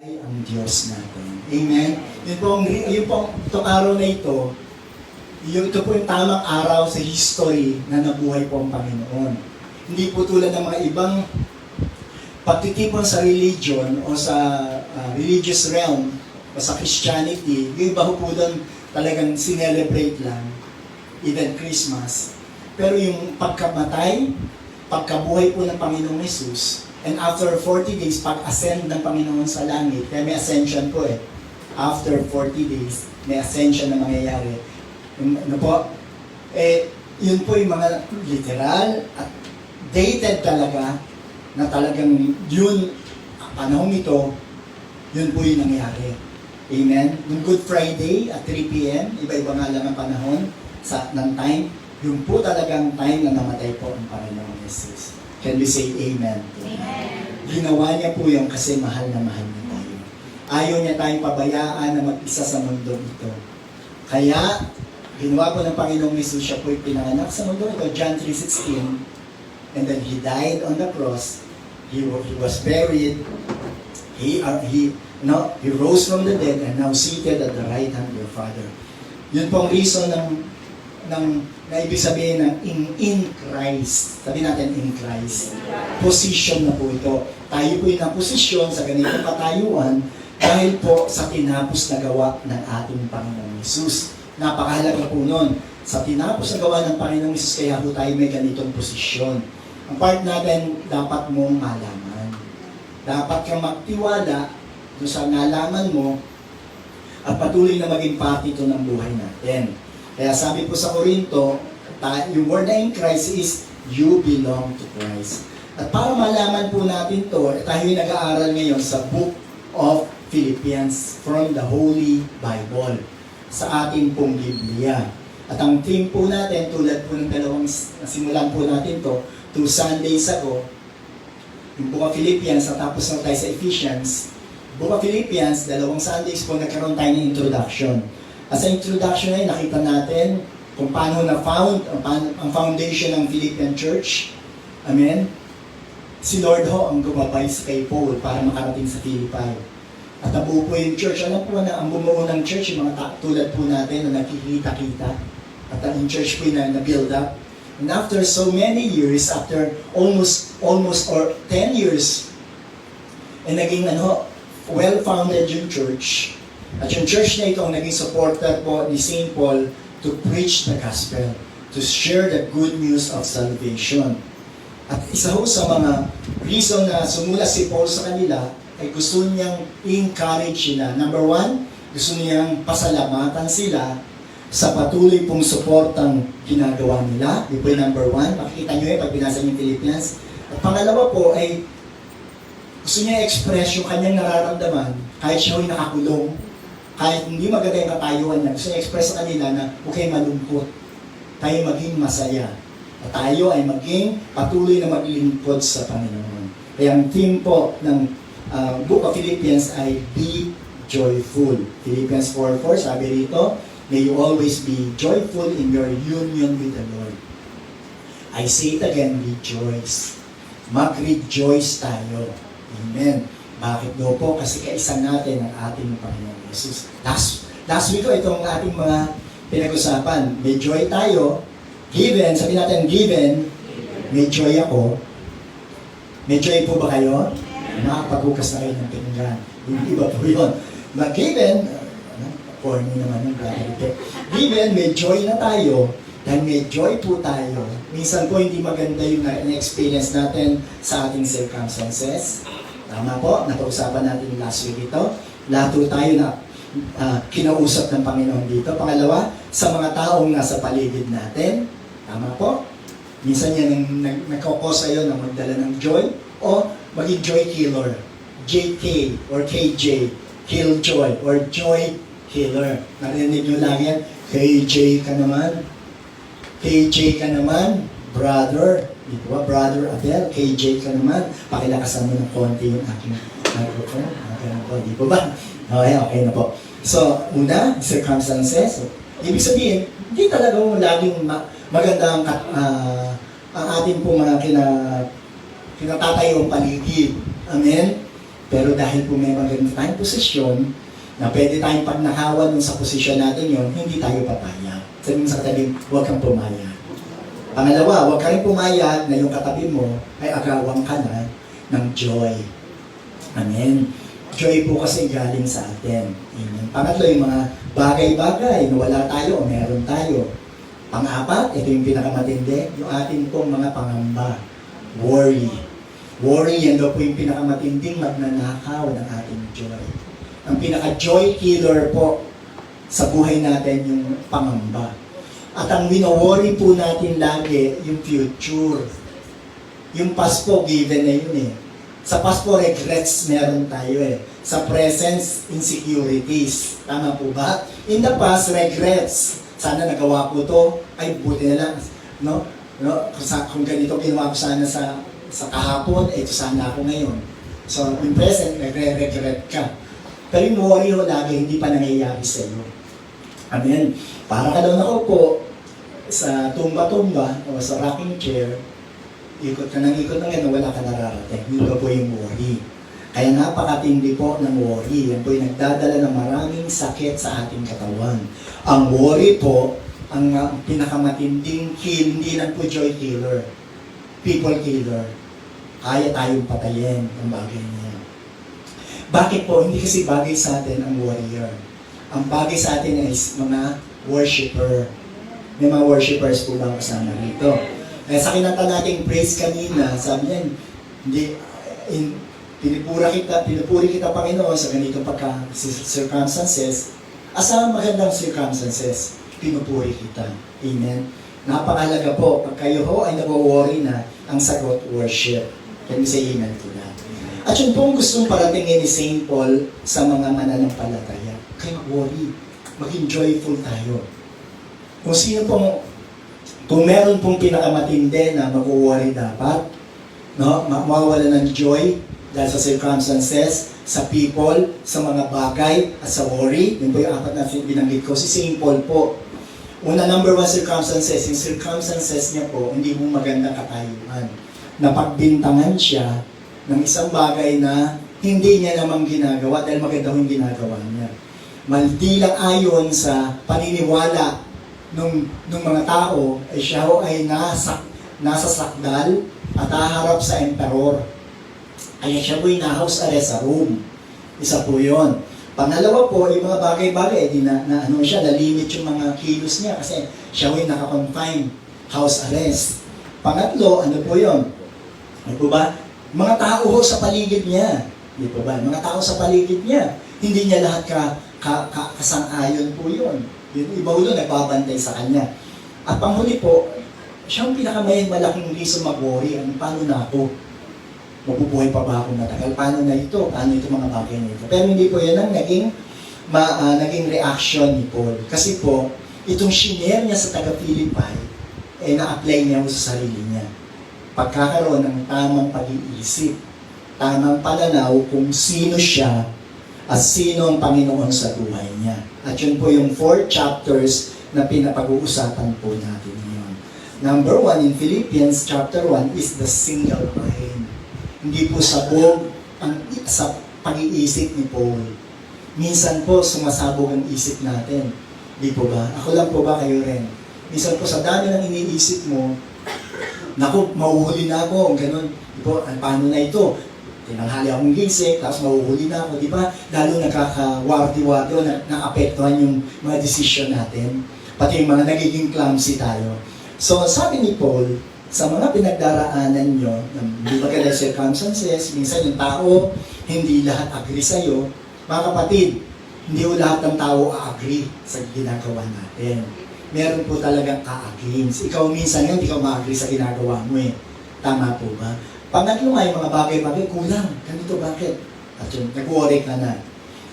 ay ang Diyos natin. Amen? Yun pong itong araw na ito, ito po yung tamang araw sa history na nabuhay po ang Panginoon. Hindi po tulad ng mga ibang pagtitipon sa religion o sa religious realm o sa Christianity, yung iba po doon talagang sinelebrate lang, even Christmas. Pero yung pagkamatay, pagkabuhay po ng Panginoong Jesus, and after 40 days, pag-ascend ng Panginoon sa langit, kaya may ascension po eh. After 40 days, may ascension na mangyayari. Ano po? Yun po yung mga literal at dated talaga, na talagang yun, panahon ito, yun po yung nangyayari. Amen? Yung Good Friday at 3 p.m., iba-iba nga lang ang panahon ng time, yung po talagang time na namatay po ang Panginoong Jesus. Can we say amen? Amen. Ginawa niya po yung kasi mahal na mahal niya tayo. Ayaw niya tayong pabayaan na mag-isa sa mundo ito. Kaya, ginawa po ng Panginoong Jesus, siya po yung pinanganak sa mundo ito, John 3:16, and then He died on the cross, He was buried, He rose from the dead, and now seated at the right hand of your Father. Yun pong reason na ibig sabihin ng in Christ. Sabi natin in Christ. Position na po ito. Tayo po yung naposisyon sa ganitong katayuan dahil po sa tinapos na gawa ng ating Panginoong Jesus. Napakahalaga po nun. Sa tinapos na gawa ng Panginoong Jesus, kaya po tayo may ganitong posisyon. Ang part natin, dapat mong malaman. Dapat kang magtiwala kung sa nalaman mo at patuloy na maging parte ito ng buhay natin. Kaya sabi po sa Korinto, yung word na in Christ is, you belong to Christ. At para malaman po natin to, tayo yung nag-aaral ngayon sa Book of Philippians from the Holy Bible, sa ating pong Biblia. At ang theme po natin, tulad po ng dalawang simulan po natin to, 2 Sundays ago, yung Book of Philippians, at tapos na tayo sa Ephesians. Book of Philippians, 2 Sundays po, nagkaroon tayo ng introduction. At sa introduction na yun, nakita natin kung paano na-found ang foundation ng Philippian Church. Amen? Si Lord ho ang gumabay kay Paul para makarating sa Philippi. At nabuo po yung church. Alam po na ang bumuo ng church, yung mga tulad po natin na nakikita-kita. At ang church po na build up. And after so many years, after almost or 10 years, naging well-founded yung church. At yung church na ito ang naging supporter po ni St. Paul to preach the gospel, to share the good news of salvation. At isa ho sa mga reason na sumula si Paul sa kanila ay gusto niyang encourage sila. Number 1, gusto niyang pasalamatan sila sa patuloy pong suportang ginagawa nila. Ito yung number 1. Makikita nyo pag binasa niyo yung Philippians. At pangalawa po ay gusto niya express yung kanyang nararamdaman kahit siya ay nakakulong. Kahit hindi maganda yung katayuan niya, gusto niya express sa kanila na huwag kayo malungkot. Tayo maging masaya. At tayo ay maging patuloy na maglingkod sa Panginoon. Kaya ang theme po ng Book of Philippians ay Be Joyful. Philippians 4:4, sabi rito, may you always be joyful in your union with the Lord. I say it again, rejoice. Mag-rejoice tayo. Amen. Bakit daw po? Kasi kaisa natin ang ating Panginoong Jesus. Last week ko itong ating mga pinag-usapan. May joy tayo. Given, sabi natin given, may joy ako. May joy po ba kayo? Nakapagbukas na kayo ng pinanggan. Yung iba po yun. But given, corny naman yung grabe. Given, may joy na tayo. Dahil may joy po tayo. Minsan po hindi maganda yung na-experience natin sa ating circumstances. Tama po, napag-usapan natin last week ito. Lahat po tayo na kinausap ng Panginoon dito. Pangalawa, sa mga taong nasa paligid natin. Tama po. Minsan yan ang nagkakos sa'yo na magdala ng joy o maging joy killer. JK or KJ, killjoy or joy killer. Narinig nyo lang yan, KJ ka naman. KJ ka naman, brother. Di ba, Brother Abel, KJ ka naman, pakilakasan mo ng konti yung aking microphone. Okay na po, di ba ba? Okay na po. So, una, circumstances. Ibig sabihin, hindi talaga laging maganda ang ating pong mga kinatatayong paligid. Amen? Pero dahil po may maganda tayong posisyon, na pwede tayong pagnakawan sa posisyon natin yon, hindi tayo papayag. Sabi mo sa katabi, huwag kang pumayag. Pangalawa, huwag ka rin pumayag na yung katabi mo ay agawang ka na ng joy. Amen. Joy po kasi galing sa atin. Amen. Pangatlo, yung mga bagay-bagay na wala tayo o meron tayo. Pang-apat, ito yung pinakamatindi, yung ating pong mga pangamba. Worry. Worry, yan daw po yung pinakamatinding magnanakaw ng ating joy. Ang pinaka-joy killer po sa buhay natin yung pangamba. At ang wino-worry po natin lagi, yung future. Yung past po, given na yun eh. Sa past po, regrets meron tayo eh. Sa presence, insecurities. Tama po ba? In the past, regrets. Sana nagawa ko to, ay buti na lang. No? Kung ganito ginawa ko sana sa kahapon, ito sana ako ngayon. So, in present, nagre-regret ka. Pero yung worry ho lagi, hindi pa nangyayari sa iyo. Amen. Para ka daw nakaupo sa tumba-tumba o sa rocking chair, ikot ka ng yan, wala ka nararating. Yun po yung worry. Kaya napakatindi po ng worry. Yan po yung nagdadala ng maraming sakit sa ating katawan. Ang worry po, ang pinakamatinding kill, hindi lang po joy killer. People killer. Kaya tayong patayin ang bagay niya. Bakit po? Hindi kasi bagay sa atin ang warrior. Ang bagay sa atin ay mga worshipper. May mga worshipers po ba kasama rito? Kaya sa kinanta nating praise kanina, sabi niyan, pinupuri kita Panginoon sa ganitong circumstances. Asa magandang circumstances, pinupuri kita. Amen. Napakahalaga po, pag kayo ho ay nag-worry na, ang sagot, worship. Can you say amen to that? At yun po ang gustong paratingin ni St. Paul sa mga mananampalataya. Kaya mag-worry, maging joyful tayo. Kung sino pong, kung meron pong pinakamatindi na mag-worry dapat, no, mawawala ng joy dahil sa circumstances, sa people, sa mga bagay, at sa worry. Yun po yung apat na binanggit ko. Si St. Paul po, una, number one circumstances, yung circumstances niya po, hindi mo magandang katayuan. Napagbintangan siya ng isang bagay na hindi niya namang ginagawa dahil maganda yung ginagawa niya. Maldi lang ayon sa paniniwala ng mga tao, ay siya ay nasa sakdal at haharap sa emperor. Kaya siya po'y na-house arrest sa Rome. Isa po yun. Pangalawa po, yung mga bagay-bagay, na-limit yung mga kilos niya kasi siya po'y naka-confine, house arrest. Pangatlo, ano po yun? Ano po ba? Mga tao ho sa paligid niya. Di po ba? Mga tao sa paligid niya. Hindi niya lahat kasang-ayon po yun. Yung iba ho doon, nagbabantay sa kanya. At panghuli po, siya ang malaking reason mag-worry. Paano na ako? Mabubuhay pa ba ako matagal? Paano na ito? Paano ito mga bagay na ito? Pero hindi po yan ang naging reaction ni Paul. Kasi po, itong shinare niya sa taga-Philippi, na-apply niya sa sarili niya. Pagkakaroon ng tamang pag-iisip, tamang pananaw kung sino siya at sino ang Panginoon sa buhay niya. At yun po yung 4 chapters na pinapag-uusapan po natin ngayon. Number 1 in Philippians chapter 1 is the single mind. Hindi po sabog sa pag-iisip ni Paul. Minsan po sumasabog ang isip natin. Di po ba? Ako lang po ba, kayo rin? Minsan po sa dami ng iniisip mo, naku, mauhuli na ako, ganun. Di po, paano na ito? Tinanghali akong gising, tapos mauhuli na ako, di ba? Lalo nakakawarti-warti o nakapektuhan yung mga decision natin. Pati yung mga nagiging clumsy tayo. So, sabi ni Paul, sa mga pinagdaraanan nyo, hindi maganda circumstances, minsan yung tao, hindi lahat agree sa'yo. Mga kapatid, hindi po lahat ng tao a-agree sa ginagawa natin. Meron po talagang ka-agree. Ikaw minsan hindi ka ma-agree sa ginagawa mo eh. Tama po ba? Pangatlo nga yung mga bagay-bagay, kulang. Ganito bakit? At yun, nag-worry ka na.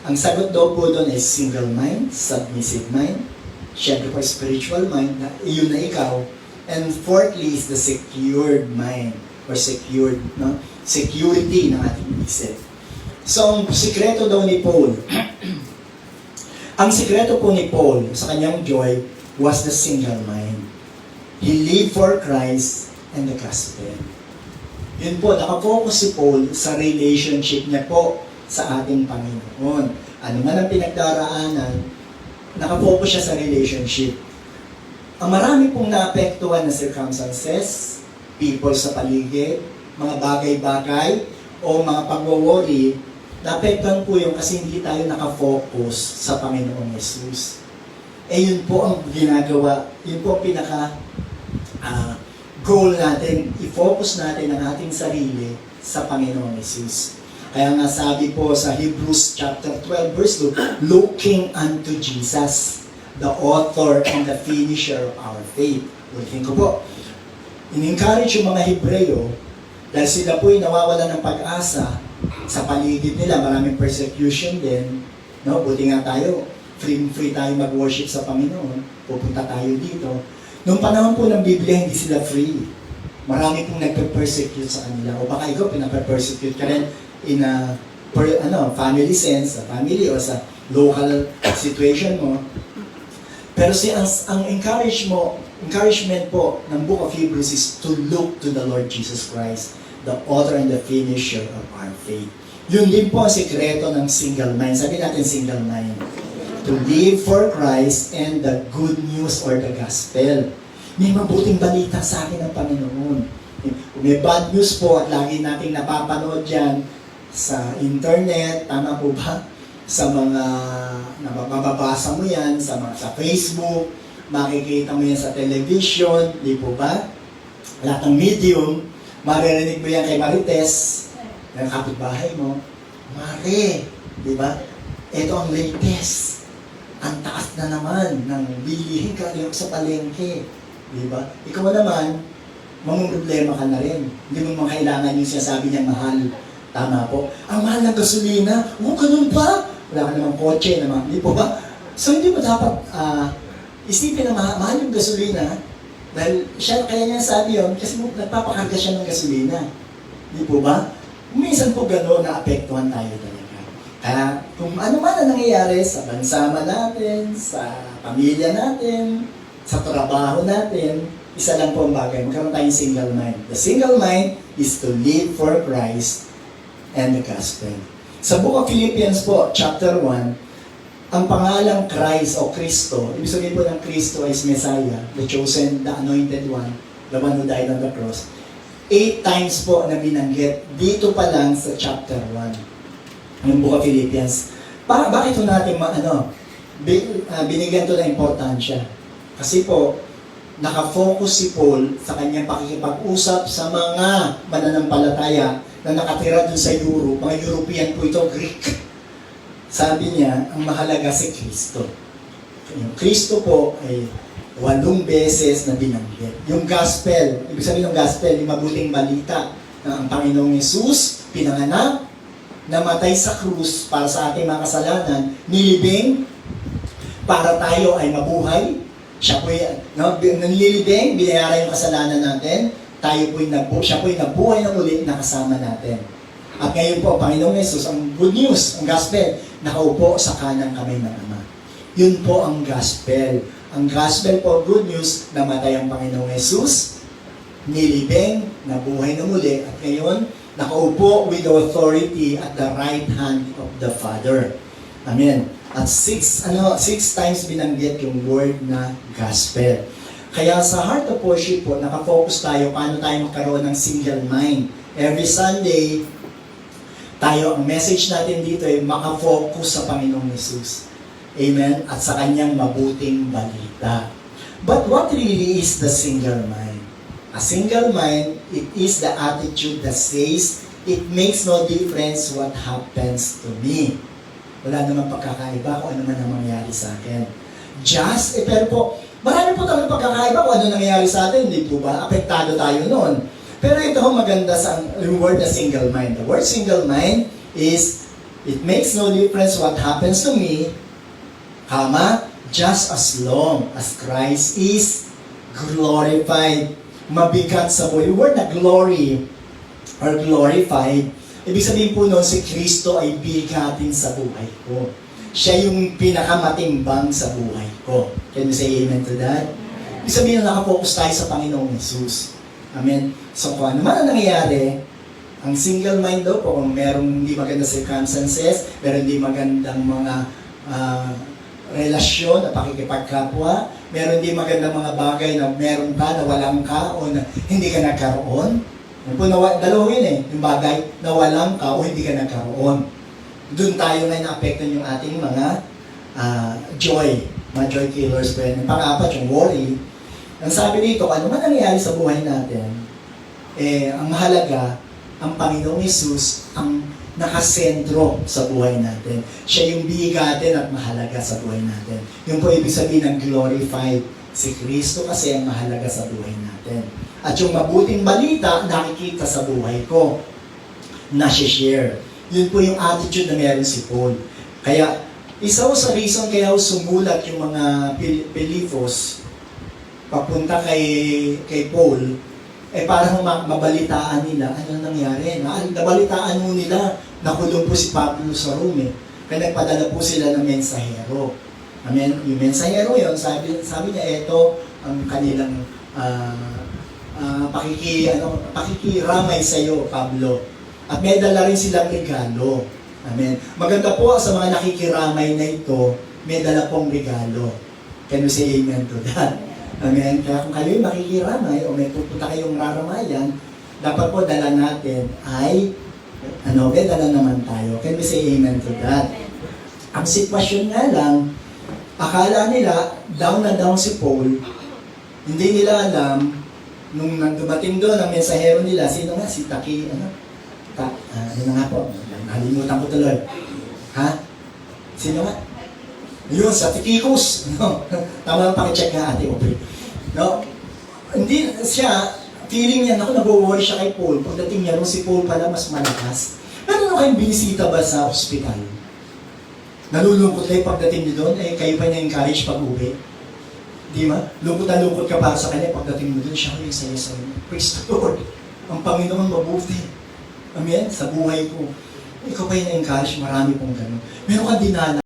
Ang sagot daw po doon is single mind, submissive mind, syempre po spiritual mind, na iyon na ikaw. And fourthly is the secured mind or secured, no? Security ng ating isip. So, ang sikreto daw ni Paul, ang sikreto po ni Paul sa kanyang joy was the single mind. He lived for Christ and the gospel. Yun po, nakafocus si Paul sa relationship niya po sa ating Panginoon. Ano man ang pinagdaraanan, nakafocus siya sa relationship. Ang marami pong naapektuhan na circumstances, people sa paligid, mga bagay-bagay, o mga pag-worry, naapektuhan po yung kasi hindi tayo nakafocus sa Panginoong Yesus. Yun po ang ginagawa, yun po ang pinaka goal natin, i-focus natin ang ating sarili sa Panginoong Yesus. Kaya nga sabi po sa Hebrews chapter 12 verse 2, looking unto Jesus, the author and the finisher of our faith. Ulitin ko po, in-encourage yung mga Hebreo dahil sila po'y nawawalan ng pag-asa sa paligid nila, maraming persecution din. No? Buti nga tayo, free tayo mag-worship sa Panginoon, pupunta tayo dito. Noong panahon po ng Biblia, hindi sila free. Marami pong nagpe-persecute sa kanila. O baka ikaw, pinape-persecute ka rin in a family sense, sa family o sa local situation mo. Pero ang encouragement po ng Book of Hebrews is to look to the Lord Jesus Christ, the author and the finisher of our faith. Yun din po ang sikreto ng single mind. Sabi natin single mind. To live for Christ and the good news or the gospel. May mabuting balita sa akin ng Panginoon. Kung may bad news po at lagi nating napapanood yan sa internet, tama po ba? Sa mga mababasa mo yan, sa Facebook, makikita mo yan sa television, di po ba? Lahat ng medium, maririnig mo yan kay Marites, ng kapitbahay mo, Mare, di ba? Ito ang latest. Ang taas na naman ng bilihin ka sa palengke. Di ba? Ikaw naman, mamumroblema ka na rin. Hindi mo kailangan yung sinasabi niya mahal. Tama po. Ang mahal ng gasolina, ganun pa? Wala ka namang kotse naman. Di po ba? So hindi mo dapat isipin na mahal yung gasolina dahil siya, kaya niya sabi yun kasi nagpapakarga siya ng gasolina. Di po ba? Minsan po gano'n na apektuhan tayo talaga. Kaya kung ano man ang nangyayari sa bansa natin, sa pamilya natin, sa trabaho natin, isa lang po ang bagay, magkaroon tayong single mind. The single mind is to live for Christ and the gospel. Sa Book of Philippians po, chapter 1, ang pangalang Christ o Kristo, ibig sabihin po ng Kristo is Messiah, the chosen, the anointed one, the one who died on the cross. 8 times po na binanggit dito pa lang sa chapter 1 ng Book of Philippians. Bakit ito natin binigyan ito ng importansya? Kasi po, nakafocus si Paul sa kanyang pakikipag-usap sa mga mananampalataya na nakatira dun sa Europe. Mga European po ito, Greek. Sabi niya, ang mahalaga si Kristo. Yung Kristo po ay 8 beses na binanggit. Yung gospel, ibig sabihin ng gospel, yung mabuting balita na ang Panginoong Yesus pinanganak, namatay sa krus para sa ating mga kasalanan, nilibing para tayo ay mabuhay. Siya po nilibing, binayaran yung kasalanan natin, siya po nabuhay ng ulit na kasama natin. At ngayon po, Panginoong Yesus, ang good news, ang gospel, nakaupo sa kanang kamay ng Ama. Yun po ang gospel. Ang gospel po, good news, namatay ang Panginoong Yesus, nilibing, nabuhay ng uli, at ngayon, nakaupo with authority at the right hand of the Father. Amen. At 6 times binanggit yung word na gospel. Kaya sa Heart of Worship po, nakafocus tayo paano tayo magkaroon ng single mind. Every Sunday, ang message natin dito ay makafocus sa Panginoong Yesus. Amen. At sa kanyang mabuting balita. But what really is the single mind? A single mind, it is the attitude that says, it makes no difference what happens to me. Wala namang pagkakaiba kung ano man ang mangyayari sa akin. Pero po, marami po tayong pagkakaiba kung ano nangyayari sa atin, hindi po ba? Apektado tayo noon. Pero ito ang maganda sa word na single mind. The word single mind is, it makes no difference what happens to me, just as long as Christ is glorified. Mabigat sa buhay. Yung word na glory or glorified, ibig sabihin po noon, si Kristo ay bigatin sa buhay ko. Siya yung pinakamatimbang sa buhay ko. Can you say amen to that? Ibig sabihin na nakafocus tayo sa Panginoong Yesus. Amen. So kung ano man ang nangyayari, Ang single mind daw po, kung merong hindi magandang circumstances, pero hindi magandang mga relasyon na pakikipagkapwa, meron din magandang mga bagay na meron ka, na walang ka, o na hindi ka nagkaroon. Yan po, dalawa yun eh, yung bagay na walang ka o hindi ka nagkaroon. Doon tayo ngayon na-apektan yung ating mga mga joy killers po yan. Pang-apat, yung worry. Ang sabi dito, ano man nangyayari sa buhay natin, ang mahalaga, ang Panginoong Hesus ang nakasentro sa buhay natin. Siya yung bigatin at mahalaga sa buhay natin. Yung po ibig sabihin ng glorified. Si Kristo kasi ang mahalaga sa buhay natin. At yung mabuting balita, nakikita sa buhay ko. Na-share. Yun po yung attitude na meron si Paul. Kaya, isa sa reason kaya sumulat yung mga Pilipos papunta kay Paul, parang mabalitaan nila, ano nangyari? Nabalitaan mo nila, nakulong po si Pablo sa Rome. Kaya nagpadala po sila ng mensahero. Amen? Yung mensahero yun, sabi niya, ito ang kanilang pakikiramay sa iyo, Pablo. At may dala rin silang regalo. Amen? Maganda po sa mga nakikiramay na ito, may dala pong regalo. Can you say amen to that? Amen. Kaya kung kayo'y makikiramay o may pupunta kayong raramayan, dapat po dala natin ay, dala naman tayo. Can we say amen to that? Ang sitwasyon nga lang, akala nila, down na down si Paul, hindi nila alam, nung dumating doon ang mensahero nila, sino nga? Si Taki, ano nga po? Nalimutan ko tuloy. Ha? Sino nga? Yun, sa Tychicus. No? Tama lang pakicheck nga ate Aubrey. No? Hindi siya, feeling niya, nag-worry siya kay Paul. Pagdating niya, si Paul pala mas malakas. Meron na kayong binisita ba sa hospital? Nalulungkot kayo pagdating niyo doon, kayo pa niya-encourage pag-uwi. Di ba? Lungkot na lungkot ka para sa kanya, pagdating mo doon, siya yung saya-saya. Praise the Lord. Ang Panginoon mabuti. Amen? Sa buhay ko. Ikaw pa yung encourage, marami pong gano'n. Meron kang dinala.